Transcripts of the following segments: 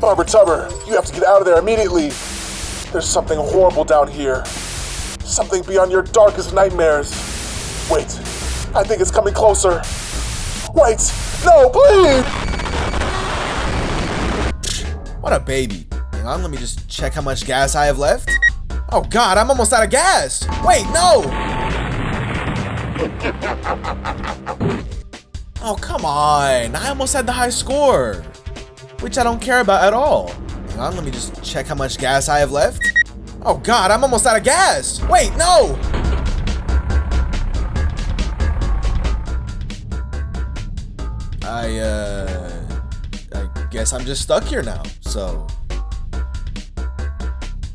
BubberTubber, you have to get out of there immediately. There's something horrible down here. Something beyond your darkest nightmares. Wait, I think it's coming closer. Wait, no, please! What a baby. Hang on, let me just check how much gas I have left. Oh God, I'm almost out of gas. Wait, no! Oh, come on. I almost had the high score, which I don't care about at all. Hang on, let me just check how much gas I have left. Oh God, I'm almost out of gas. Wait, no! I guess I'm just stuck here now, so.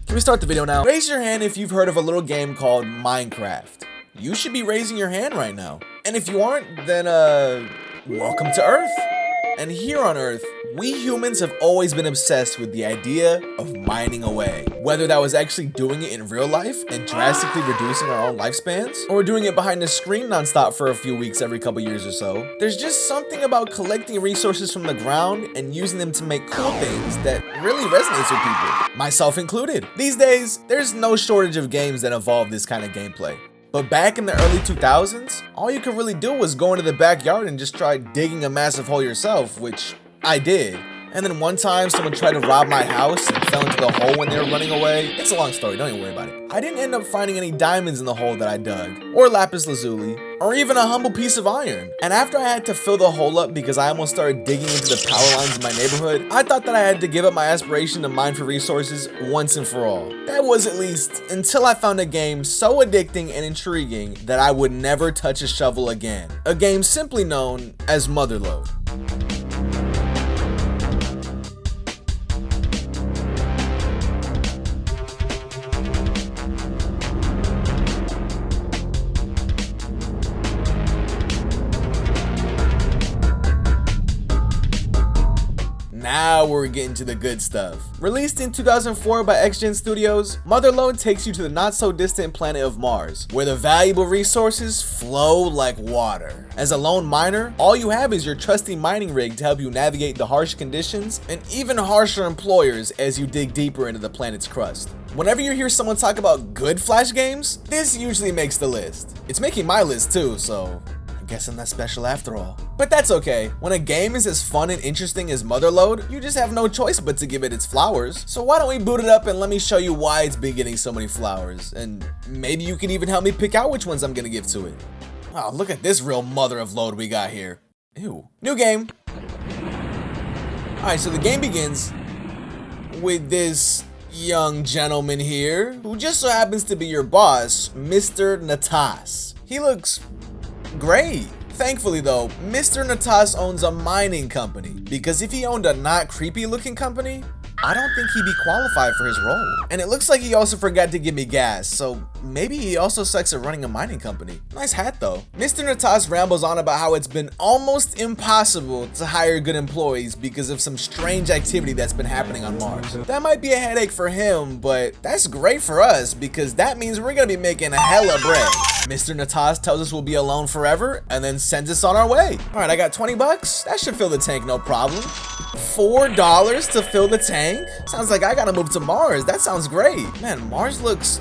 Can we start the video now? Raise your hand if you've heard of a little game called Minecraft. You should be raising your hand right now. And if you aren't, then welcome to Earth. And here on Earth, we humans have always been obsessed with the idea of mining away. Whether that was actually doing it in real life and drastically reducing our own lifespans, or doing it behind a screen nonstop for a few weeks every couple years or so, there's just something about collecting resources from the ground and using them to make cool things that really resonates with people, myself included. These days, there's no shortage of games that involve this kind of gameplay. But back in the early 2000s, all you could really do was go into the backyard and just try digging a massive hole yourself, which I did. And then one time someone tried to rob my house and fell into the hole when they were running away. It's a long story, don't even worry about it. I didn't end up finding any diamonds in the hole that I dug, or lapis lazuli, or even a humble piece of iron. And after I had to fill the hole up because I almost started digging into the power lines in my neighborhood, I thought that I had to give up my aspiration to mine for resources once and for all. That was at least until I found a game so addicting and intriguing that I would never touch a shovel again. A game simply known as Motherload. Now we're getting to the good stuff. Released in 2004 by XGen Studios, Motherload takes you to the not so distant planet of Mars, where the valuable resources flow like water. As a lone miner, all you have is your trusty mining rig to help you navigate the harsh conditions and even harsher employers as you dig deeper into the planet's crust. Whenever you hear someone talk about good Flash games, this usually makes the list. It's making my list too, so guess I'm not special after all. But that's okay. When a game is as fun and interesting as Motherload, you just have no choice but to give it its flowers. So why don't we boot it up and let me show you why it's been getting so many flowers. And maybe you can even help me pick out which ones I'm gonna give to it. Wow, look at this real mother of load we got here. Ew. New game. Alright, so the game begins with this young gentleman here, who just so happens to be your boss, Mr. Natas. He looks great. Thankfully though, Mr. Natas owns a mining company, because if he owned a not creepy looking company, I don't think he'd be qualified for his role. And it looks like he also forgot to give me gas, so maybe he also sucks at running a mining company. Nice hat though. Mr. Natas rambles on about how it's been almost impossible to hire good employees because of some strange activity that's been happening on Mars. That might be a headache for him, but that's great for us because that means we're gonna be making a hella bread. Mr. Natas tells us we'll be alone forever and then sends us on our way. All right, I got 20 bucks. That should fill the tank, no problem. $4 to fill the tank? Sounds like I gotta move to Mars. That sounds great. Man, Mars looks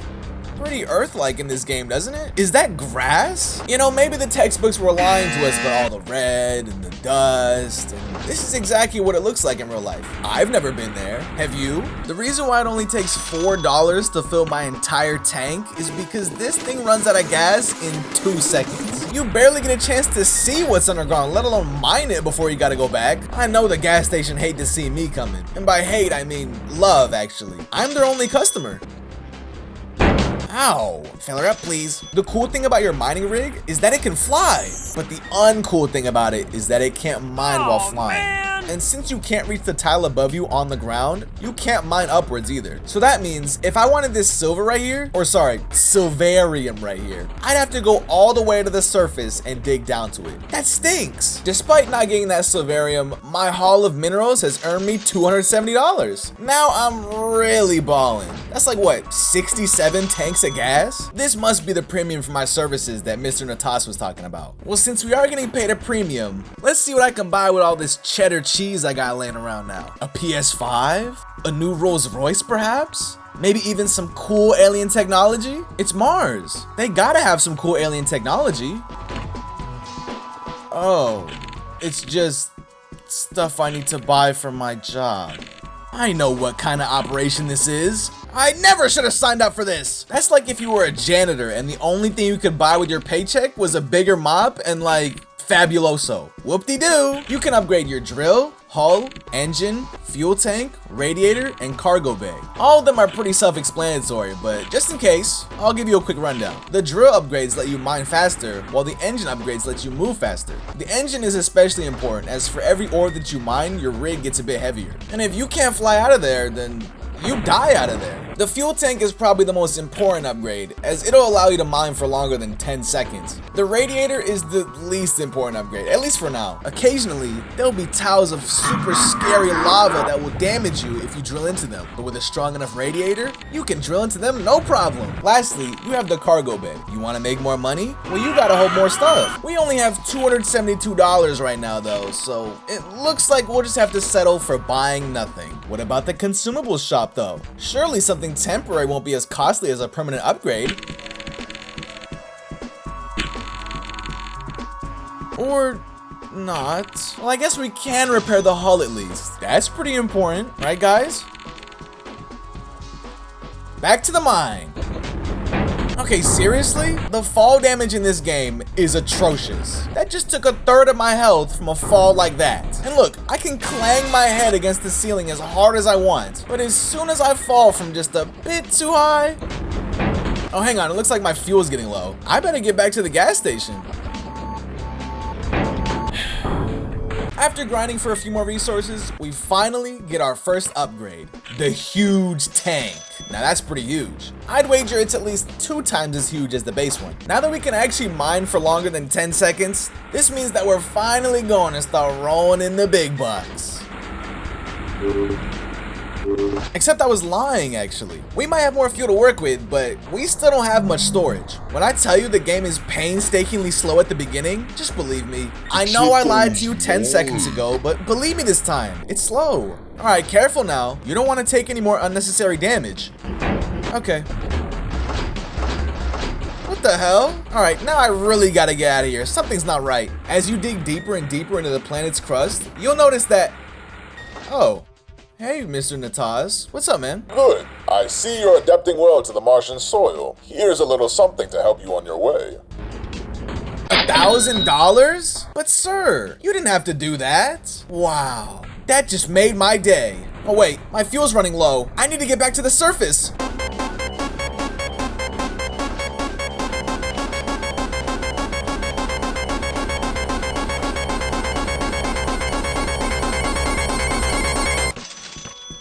pretty Earth-like in this game, doesn't it? Is that grass? You know, maybe the textbooks were lying to us about all the red and the dust, and this is exactly what it looks like in real life. I've never been there. Have you? The reason why it only takes $4 to fill my entire tank is because this thing runs out of gas in 2 seconds. You barely get a chance to see what's underground, let alone mine it before you gotta go back. I know the gas station hate to see me coming. And by hate, I mean love, actually. I'm their only customer. Ow. Fill her up, please. The cool thing about your mining rig is that it can fly, but the uncool thing about it is that it can't mine while flying. Man. And since you can't reach the tile above you on the ground, you can't mine upwards either. So that means if I wanted this silver right here, or sorry, silverium right here, I'd have to go all the way to the surface and dig down to it. That stinks. Despite not getting that silverium, my haul of minerals has earned me $270. Now I'm really balling. That's like what, 67 tanks of gas? This must be the premium for my services that Mr. Natas was talking about. Well, since we are getting paid a premium, let's see what I can buy with all this cheddar cheese cheese I got laying around now. A PS5? A new Rolls Royce perhaps? Maybe even some cool alien technology? It's Mars. They gotta have some cool alien technology. Oh, it's just stuff I need to buy for my job. I know what kind of operation this is. I never should have signed up for this. That's like if you were a janitor and the only thing you could buy with your paycheck was a bigger mop and like Fabuloso. Whoop-de-doo. You can upgrade your drill, hull, engine, fuel tank, radiator, and cargo bay. All of them are pretty self-explanatory, but just in case, I'll give you a quick rundown. The drill upgrades let you mine faster, while the engine upgrades let you move faster. The engine is especially important, as for every ore that you mine, your rig gets a bit heavier. And if you can't fly out of there, then you die out of there. The fuel tank is probably the most important upgrade, as it'll allow you to mine for longer than 10 seconds. The radiator is the least important upgrade, at least for now. Occasionally, there'll be tiles of super scary lava that will damage you if you drill into them, but with a strong enough radiator, you can drill into them no problem. Lastly, you have the cargo bay. You want to make more money? Well, you gotta hold more stuff. We only have $272 right now though, so it looks like we'll just have to settle for buying nothing. What about the consumables shop though? Surely something temporary won't be as costly as a permanent upgrade. Or not. Well, I guess we can repair the hull at least. That's pretty important, right guys? Back to the mine. Okay, seriously? The fall damage in this game is atrocious. That just took a third of my health from a fall like that. And look, I can clang my head against the ceiling as hard as I want, but as soon as I fall from just a bit too high... Oh, hang on, it looks like my fuel's getting low. I better get back to the gas station. After grinding for a few more resources, we finally get our first upgrade, the huge tank. Now that's pretty huge. I'd wager it's at least 2 times as huge as the base one. Now that we can actually mine for longer than 10 seconds, this means that we're finally going to start rolling in the big bucks. Except I was lying actually. We might have more fuel to work with, but we still don't have much storage. When I tell you the game is painstakingly slow at the beginning, just believe me. I know I lied to you 10 seconds ago, but believe me this time, it's slow. Alright, careful now. You don't want to take any more unnecessary damage. Okay. What the hell? Alright, now I really gotta get out of here. Something's not right. As you dig deeper and deeper into the planet's crust, you'll notice that... Oh. Hey, Mr. Natas. What's up, man? Good. I see you're adapting well to the Martian soil. Here's a little something to help you on your way. $1,000? But sir, you didn't have to do that. Wow. That just made my day. Oh wait, my fuel's running low. I need to get back to the surface.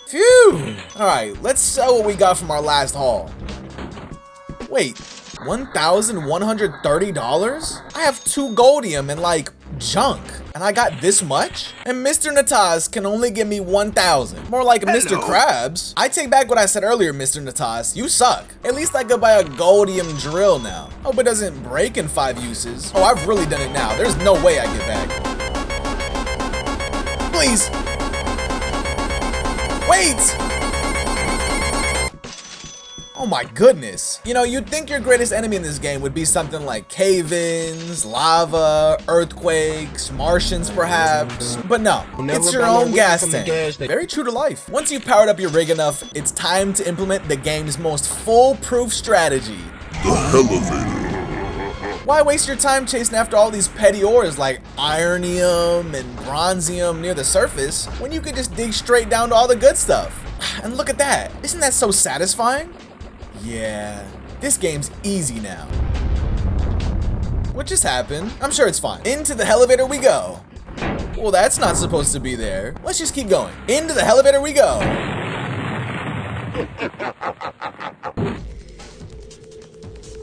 Phew! Alright, let's sell what we got from our last haul. Wait, $1,130? I have 2 goldium and like junk, and I got this much? And Mr. Natas can only give me 1,000. More like Mr. Krabs. I take back what I said earlier, Mr. Natas. You suck. At least I could buy a goldium drill now. Hope it doesn't break in 5 uses. Oh, I've really done it now. There's no way I get back. Please. Wait! Oh my goodness. You know, you'd think your greatest enemy in this game would be something like cave-ins, lava, earthquakes, Martians perhaps. But no, it's your own gas tank. Very true to life. Once you've powered up your rig enough, it's time to implement the game's most foolproof strategy. The elevator. Why waste your time chasing after all these petty ores like ironium and bronzium near the surface when you could just dig straight down to all the good stuff? And look at that. Isn't that so satisfying? Yeah, this game's easy now. What just happened? I'm sure it's fine. Into the elevator we go. Well, that's not supposed to be there. Let's just keep going. Into the elevator we go.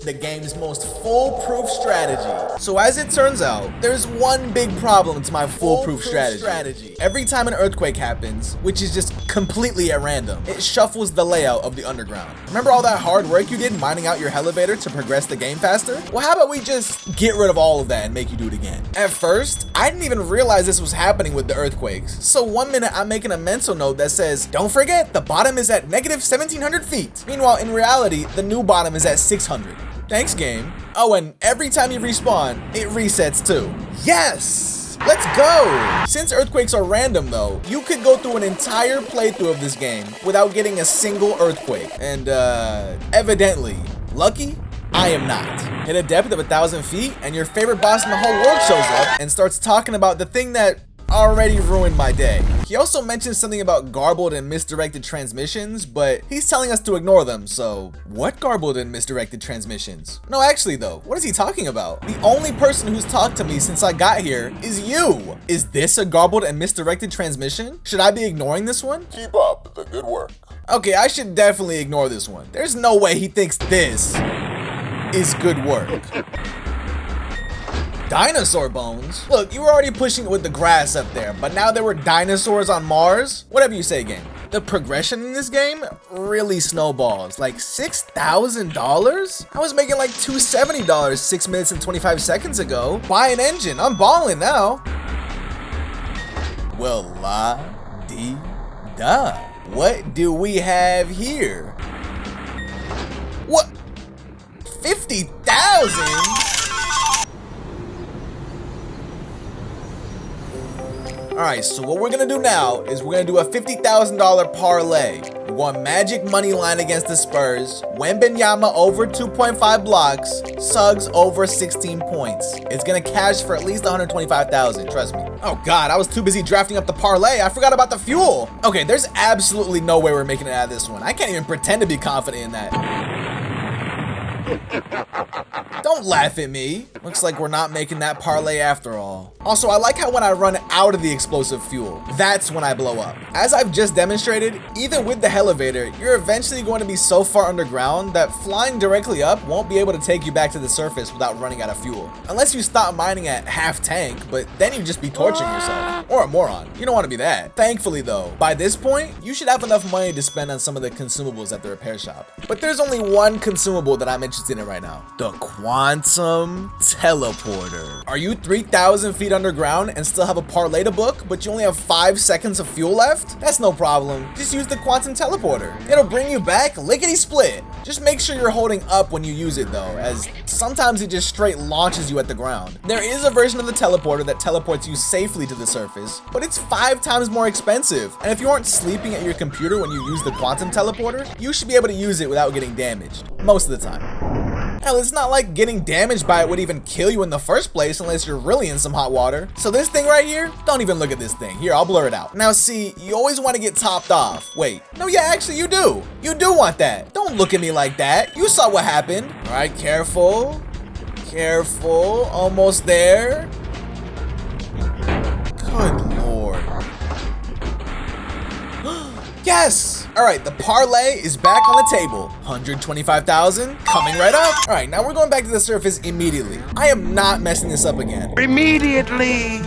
the game's most foolproof strategy. So as it turns out, there's one big problem to my foolproof strategy. Every time an earthquake happens, which is just completely at random, it shuffles the layout of the underground. Remember all that hard work you did mining out your elevator to progress the game faster? Well, how about we just get rid of all of that and make you do it again? At first, I didn't even realize this was happening with the earthquakes. So one minute I'm making a mental note that says, don't forget, the bottom is at negative 1700 feet. Meanwhile, in reality, the new bottom is at 600. Thanks, game. Oh, and every time you respawn, it resets too. Yes! Let's go! Since earthquakes are random though, you could go through an entire playthrough of this game without getting a single earthquake. And evidently, lucky, I am not. Hit a depth of 1,000 feet and your favorite boss in the whole world shows up and starts talking about the thing that already ruined my day. He also mentioned something about garbled and misdirected transmissions, but he's telling us to ignore them, so what garbled and misdirected transmissions? No, actually though, what is he talking about? The only person who's talked to me since I got here is you. Is this a garbled and misdirected transmission? Should I be ignoring this one? Keep up the good work. Okay, I should definitely ignore this one. There's no way he thinks this is good work. Dinosaur bones? Look, you were already pushing it with the grass up there, but now there were dinosaurs on Mars? Whatever you say, game. The progression in this game really snowballs. Like $6,000? I was making like $270 6 minutes and 25 seconds ago. Buy an engine, I'm balling now. Well, la-dee-da. What do we have here? What? 50,000? Alright, so what we're gonna do now is we're gonna do a $50,000 parlay. We're going Magic money line against the Spurs, Wembanyama over 2.5 blocks, Suggs over 16 points. It's gonna cash for at least 125,000, trust me. Oh god, I was too busy drafting up the parlay, I forgot about the fuel. Okay, there's absolutely no way we're making it out of this one. I can't even pretend to be confident in that. Don't laugh at me. Looks like we're not making that parlay after all. Also, I like how when I run out of the explosive fuel, that's when I blow up. As I've just demonstrated, even with the elevator, you're eventually going to be so far underground that flying directly up won't be able to take you back to the surface without running out of fuel. Unless you stop mining at half tank, but then you'd just be torching yourself. Or a moron. You don't want to be that. Thankfully though, by this point, you should have enough money to spend on some of the consumables at the repair shop. But there's only one consumable that I'm interested in right now. The Quantum Teleporter. Are you 3,000 feet underground and still have a parlay to book, but you only have 5 seconds of fuel left? That's no problem. Just use the Quantum Teleporter. It'll bring you back lickety split. Just make sure you're holding up when you use it though, as sometimes it just straight launches you at the ground. There is a version of the teleporter that teleports you safely to the surface, but it's 5 times more expensive. And if you aren't sleeping at your computer when you use the Quantum Teleporter, you should be able to use it without getting damaged, most of the time. Hell, it's not like getting damaged by it would even kill you in the first place unless you're really in some hot water. So this thing right here, don't even look at this thing. Here, I'll blur it out. Now see, you always want to get topped off. Wait, no, yeah, actually you do. You do want that. Don't look at me like that. You saw what happened. All right, careful. Careful, almost there. Good Lord. Yes! All right, the parlay is back on the table. 125,000 coming right up. All right, now we're going back to the surface immediately. I am not messing this up again. Immediately.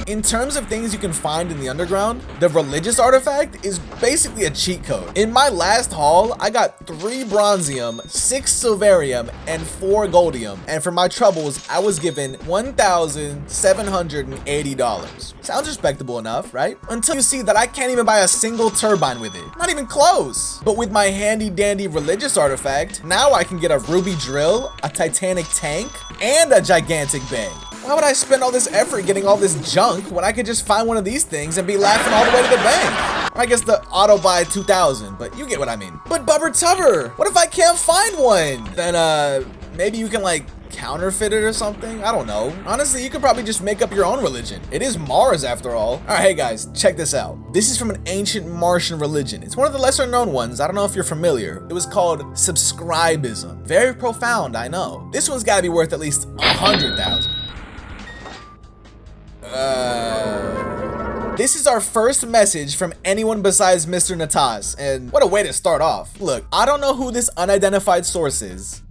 In terms of things you can find in the underground, the religious artifact is basically a cheat code. In my last haul, I got 3 bronzium, 6 silverium, and 4 goldium. And for my troubles, I was given $1,780. Sounds respectable enough, right? Until you see that I can't even buy a single turbine with it. Not even close. But with my handy dandy religious artifact, now I can get a ruby drill, a titanic tank, and a gigantic bay. Why would I spend all this effort getting all this junk when I could just find one of these things and be laughing all the way to the bank? I guess the auto buy 2,000, but you get what I mean. But BubberTubber, what if I can't find one? Then maybe you can like counterfeit it or something? I don't know. Honestly, you could probably just make up your own religion. It is Mars after all. All right, hey guys, check this out. This is from an ancient Martian religion. It's one of the lesser known ones. I don't know if you're familiar. It was called subscribism. Very profound, I know. This one's gotta be worth at least 100,000. This is our first message from anyone besides Mr. Natas, and what a way to start off. Look, I don't know who this unidentified source is,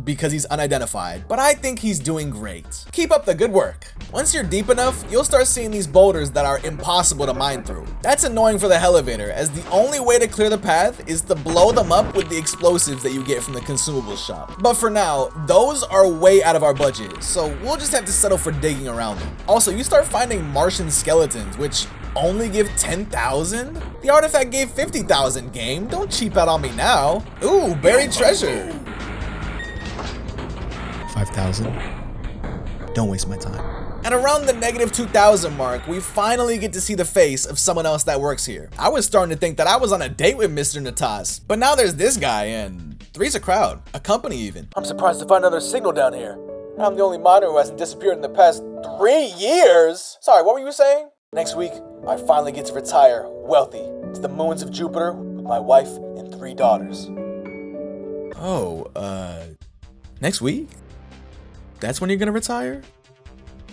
because he's unidentified, but I think he's doing great. Keep up the good work. Once you're deep enough, you'll start seeing these boulders that are impossible to mine through. That's annoying for the elevator, as the only way to clear the path is to blow them up with the explosives that you get from the consumables shop. But for now, those are way out of our budget, so we'll just have to settle for digging around them. Also, you start finding Martian skeletons, which only give 10,000? The artifact gave 50,000, game. Don't cheap out on me now. Ooh, buried treasure. 5,000. Don't waste my time. And around the -2,000 mark, we finally get to see the face of someone else that works here. I was starting to think that I was on a date with Mr. Natas, but now there's this guy, and 3's a crowd, a company even. I'm surprised to find another signal down here. I'm the only miner who hasn't disappeared in the past 3 years. Sorry, what were you saying? Next week, I finally get to retire wealthy to the moons of Jupiter with my wife and 3 daughters. Oh, next week? That's when you're gonna retire?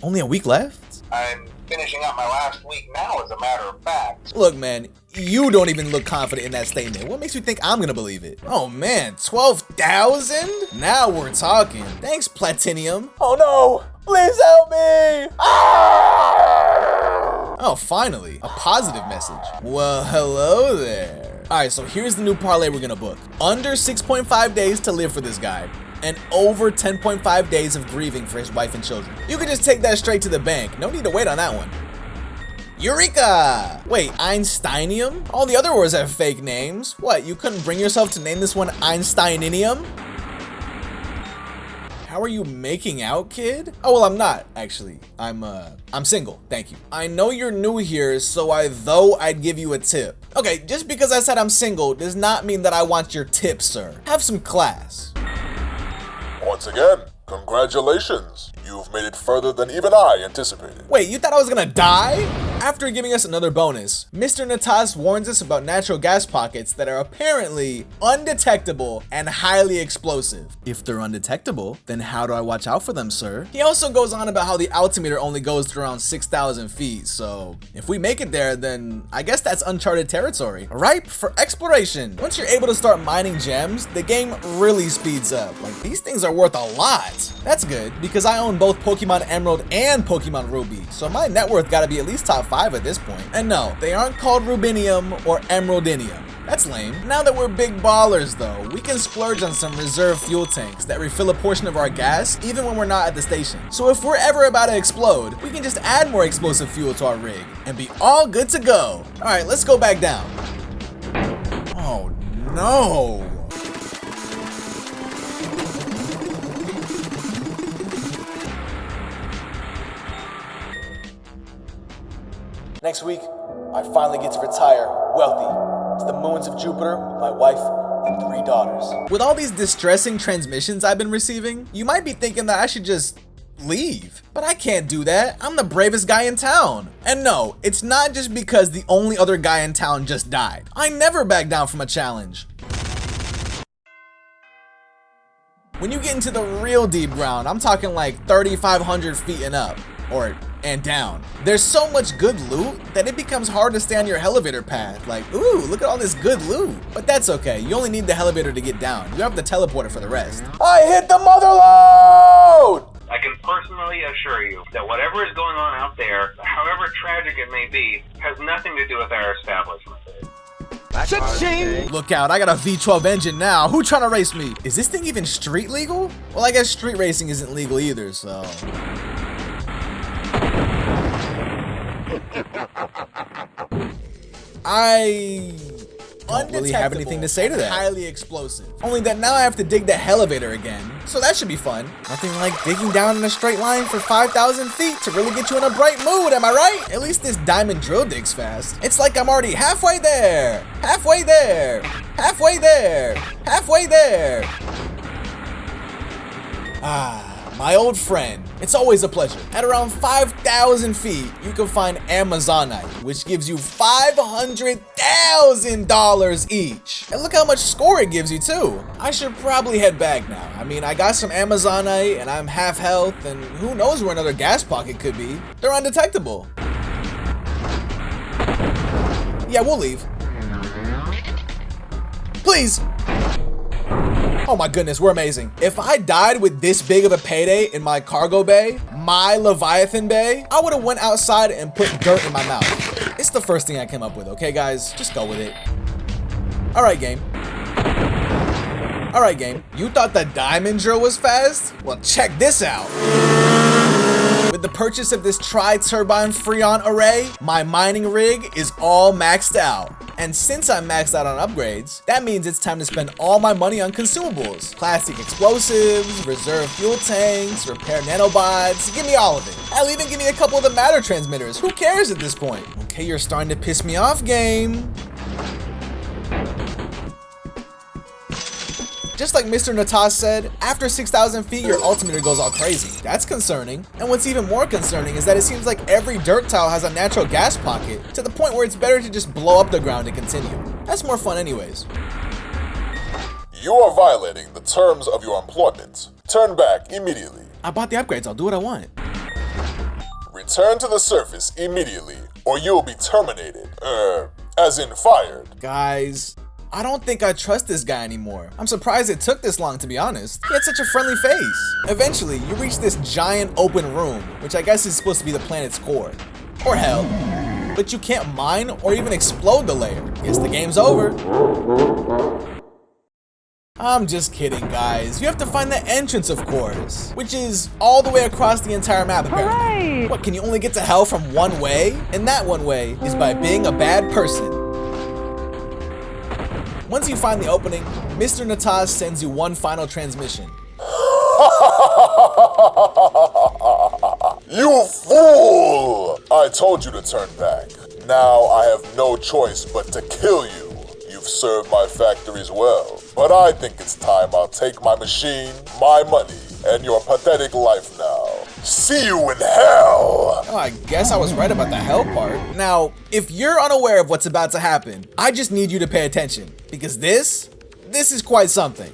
Only a week left? I'm finishing up my last week now, as a matter of fact. Look, man, you don't even look confident in that statement. What makes you think I'm gonna believe it? Oh man, 12,000? Now we're talking. Thanks, Platinum. Oh no, please help me! Ah! Oh, finally, a positive message. Well, hello there. All right, so here's the new parlay we're gonna book. Under 6.5 days to live for this guy, and over 10.5 days of grieving for his wife and children. You can just take that straight to the bank. No need to wait on that one. Eureka! Wait, Einsteinium? All the other words have fake names. What, you couldn't bring yourself to name this one Einsteinium? How are you making out, kid? Oh, well, I'm not, actually. I'm single, thank you. I know you're new here, so I'd give you a tip. Okay, just because I said I'm single does not mean that I want your tip, sir. Have some class. Once again, congratulations. You've made it further than even I anticipated. Wait, you thought I was gonna die? After giving us another bonus, Mr. Natas warns us about natural gas pockets that are apparently undetectable and highly explosive. If they're undetectable, then how do I watch out for them, sir? He also goes on about how the altimeter only goes to around 6,000 feet, so if we make it there, then I guess that's uncharted territory. Ripe for exploration. Once you're able to start mining gems, the game really speeds up. Like, these things are worth a lot. That's good, because I own both Pokemon Emerald and Pokemon Ruby, so my net worth gotta be at least top 5 at this point. And no, they aren't called Rubinium or Emeraldinium. That's lame. Now that we're big ballers though, we can splurge on some reserve fuel tanks that refill a portion of our gas even when we're not at the station. So if we're ever about to explode, we can just add more explosive fuel to our rig and be all good to go. All right, let's go back down. Oh no. Next week, I finally get to retire wealthy to the moons of Jupiter with my wife and 3 daughters. With all these distressing transmissions I've been receiving, you might be thinking that I should just leave. But I can't do that. I'm the bravest guy in town. And no, it's not just because the only other guy in town just died. I never back down from a challenge. When you get into the real deep ground, I'm talking like 3,500 feet and up, and down. There's so much good loot that it becomes hard to stay on your elevator path. Like, ooh, look at all this good loot. But that's okay, you only need the elevator to get down. You have the teleporter for the rest. I hit the Motherload! I can personally assure you that whatever is going on out there, however tragic it may be, has nothing to do with our establishment. Look out, I got a V12 engine now. Who trying to race me? Is this thing even street legal? Well, I guess street racing isn't legal either, so. I don't really have anything to say to that. Highly explosive. Only that now I have to dig the elevator again. So that should be fun. Nothing like digging down in a straight line for 5,000 feet to really get you in a bright mood, am I right? At least this diamond drill digs fast. It's like I'm already halfway there. Halfway there. Halfway there. Halfway there. Ah. My old friend, it's always a pleasure. At around 5,000 feet, you can find Amazonite, which gives you $500,000 each. And look how much score it gives you too. I should probably head back now. I mean, I got some Amazonite and I'm half health, and who knows where another gas pocket could be. They're undetectable. Yeah, we'll leave. Please. Oh my goodness, we're amazing. If I died with this big of a payday in my cargo bay, my Leviathan bay, I would have went outside and put dirt in my mouth. It's the first thing I came up with, okay guys? Just go with it. All right, game. All right, game. You thought the diamond drill was fast? Well, check this out. With the purchase of this tri-turbine Freon array, my mining rig is all maxed out. And since I'm maxed out on upgrades, that means it's time to spend all my money on consumables. Plastic explosives, reserve fuel tanks, repair nanobots, give me all of it. Hell, even give me a couple of the matter transmitters. Who cares at this point? Okay, you're starting to piss me off, game. Just like Mr. Natas said, after 6,000 feet, your altimeter goes all crazy. That's concerning. And what's even more concerning is that it seems like every dirt tile has a natural gas pocket, to the point where it's better to just blow up the ground and continue. That's more fun anyways. You are violating the terms of your employment. Turn back immediately. I bought the upgrades, I'll do what I want. Return to the surface immediately, or you will be terminated. As in fired. Guys, I don't think I trust this guy anymore. I'm surprised it took this long, to be honest. He had such a friendly face. Eventually, you reach this giant open room, which I guess is supposed to be the planet's core. Or hell. But you can't mine or even explode the layer. Guess the game's over. I'm just kidding, guys. You have to find the entrance, of course, which is all the way across the entire map, apparently. What, can you only get to hell from one way? And that one way is by being a bad person. Once you find the opening, Mr. Natas sends you one final transmission. You fool! I told you to turn back. Now I have no choice but to kill you. You've served my factories well, but I think it's time I'll take my machine, my money, and your pathetic life now. See you in hell! Oh, I guess I was right about the hell part. Now, if you're unaware of what's about to happen, I just need you to pay attention, because this is quite something.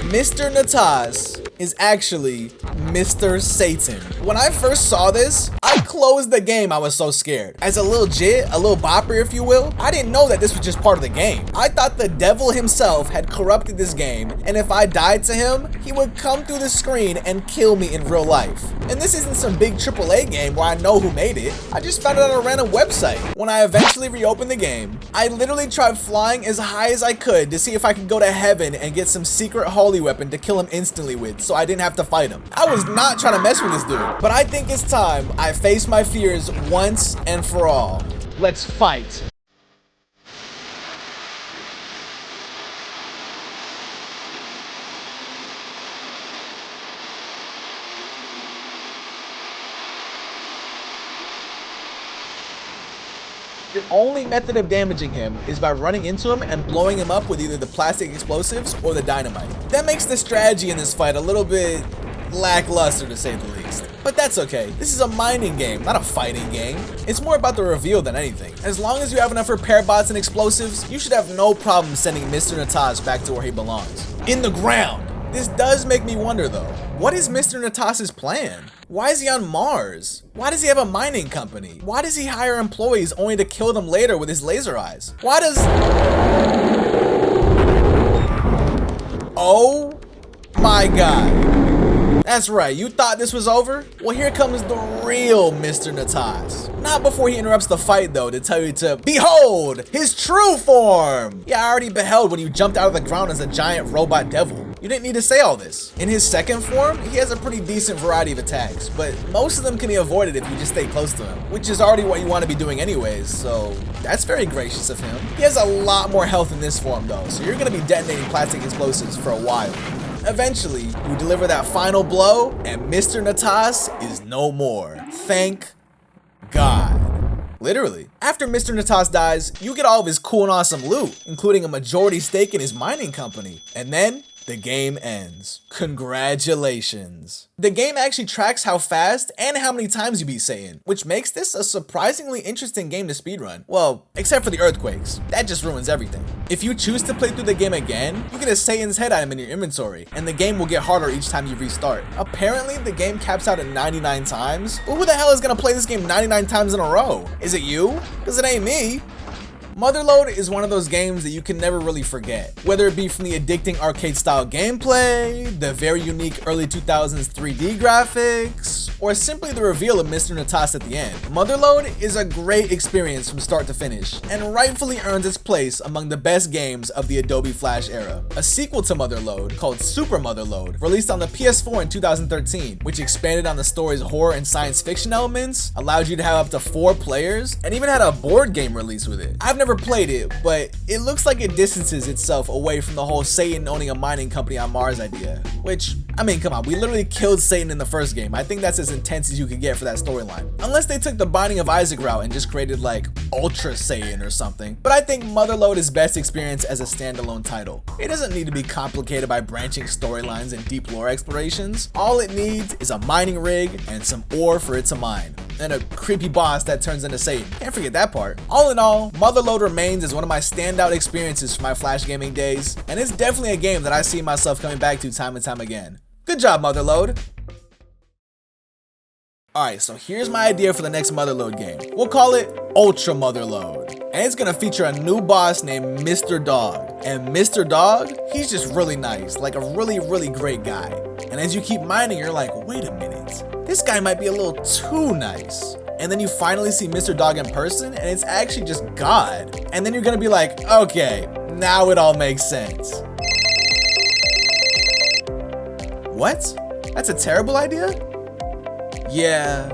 Mr. Natas is actually Mr. Satan. When I first saw this, I closed the game. I was so scared. As a little jit, a little bopper if you will, I didn't know that this was just part of the game. I thought the devil himself had corrupted this game, and if I died to him, he would come through the screen and kill me in real life. And this isn't some big AAA game where I know who made it. I just found it on a random website. When I eventually reopened the game, I literally tried flying as high as I could to see if I could go to heaven and get some secret holy weapon to kill him instantly with, so I didn't have to fight him. I was not trying to mess with this dude, but I think it's time I face my fears once and for all. Let's fight. Your only method of damaging him is by running into him and blowing him up with either the plastic explosives or the dynamite. That makes the strategy in this fight a little bit lackluster, to say the least. But that's okay. This is a mining game, not a fighting game. It's more about the reveal than anything. As long as you have enough repair bots and explosives, you should have no problem sending Mr. Natas back to where he belongs. In the ground. This does make me wonder though, what is Mr. Natas's plan? Why is he on Mars? Why does he have a mining company? Why does he hire employees only to kill them later with his laser eyes? Why does... Oh my God. That's right, you thought this was over? Well, here comes the real Mr. Natas. Not before he interrupts the fight though to tell you to behold his true form. Yeah, I already beheld when you jumped out of the ground as a giant robot devil. You didn't need to say all this. In his second form, he has a pretty decent variety of attacks, but most of them can be avoided if you just stay close to him, which is already what you want to be doing anyways, so that's very gracious of him. He has a lot more health in this form though, so you're gonna be detonating plastic explosives for a while. Eventually, you deliver that final blow, and Mr. Natas is no more. Thank God. Literally. After Mr. Natas dies, you get all of his cool and awesome loot, including a majority stake in his mining company. And then, The game ends. Congratulations. The game actually tracks how fast and how many times you beat Satan, which makes this a surprisingly interesting game to speedrun. Well, except for the earthquakes. That just ruins everything. If you choose to play through the game again, you get a Satan's head item in your inventory, and the game will get harder each time you restart. Apparently, the game caps out at 99 times, but who the hell is gonna play this game 99 times in a row? Is it you? Because it ain't me. Motherload is one of those games that you can never really forget, whether it be from the addicting arcade style gameplay, the very unique early 2000s 3D graphics, or simply the reveal of Mr. Natas at the end. Motherload is a great experience from start to finish, and rightfully earns its place among the best games of the Adobe Flash era. A sequel to Motherload, called Super Motherload, released on the PS4 in 2013, which expanded on the story's horror and science fiction elements, allowed you to have up to 4 players, and even had a board game release with it. I've never played it, but it looks like it distances itself away from the whole Satan owning a mining company on Mars idea, which, I mean, come on, we literally killed Satan in the first game. I think that's as intense as you could get for that storyline. Unless they took the Binding of Isaac route and just created like Ultra Satan or something. But I think Motherload is best experienced as a standalone title. It doesn't need to be complicated by branching storylines and deep lore explorations. All it needs is a mining rig and some ore for it to mine, and a creepy boss that turns into Satan. Can't forget that part. All in all, Motherload remains as one of my standout experiences from my Flash gaming days, and it's definitely a game that I see myself coming back to time and time again. Good job, Motherload. Alright, so here's my idea for the next Motherload game. We'll call it Ultra Motherload. And it's gonna feature a new boss named Mr. Dog. And Mr. Dog, he's just really nice, like a really, really great guy. And as you keep mining, you're like, wait a minute, this guy might be a little too nice. And then you finally see Mr. Dog in person, and it's actually just God. And then you're gonna be like, okay, now it all makes sense. What? That's a terrible idea? Yeah,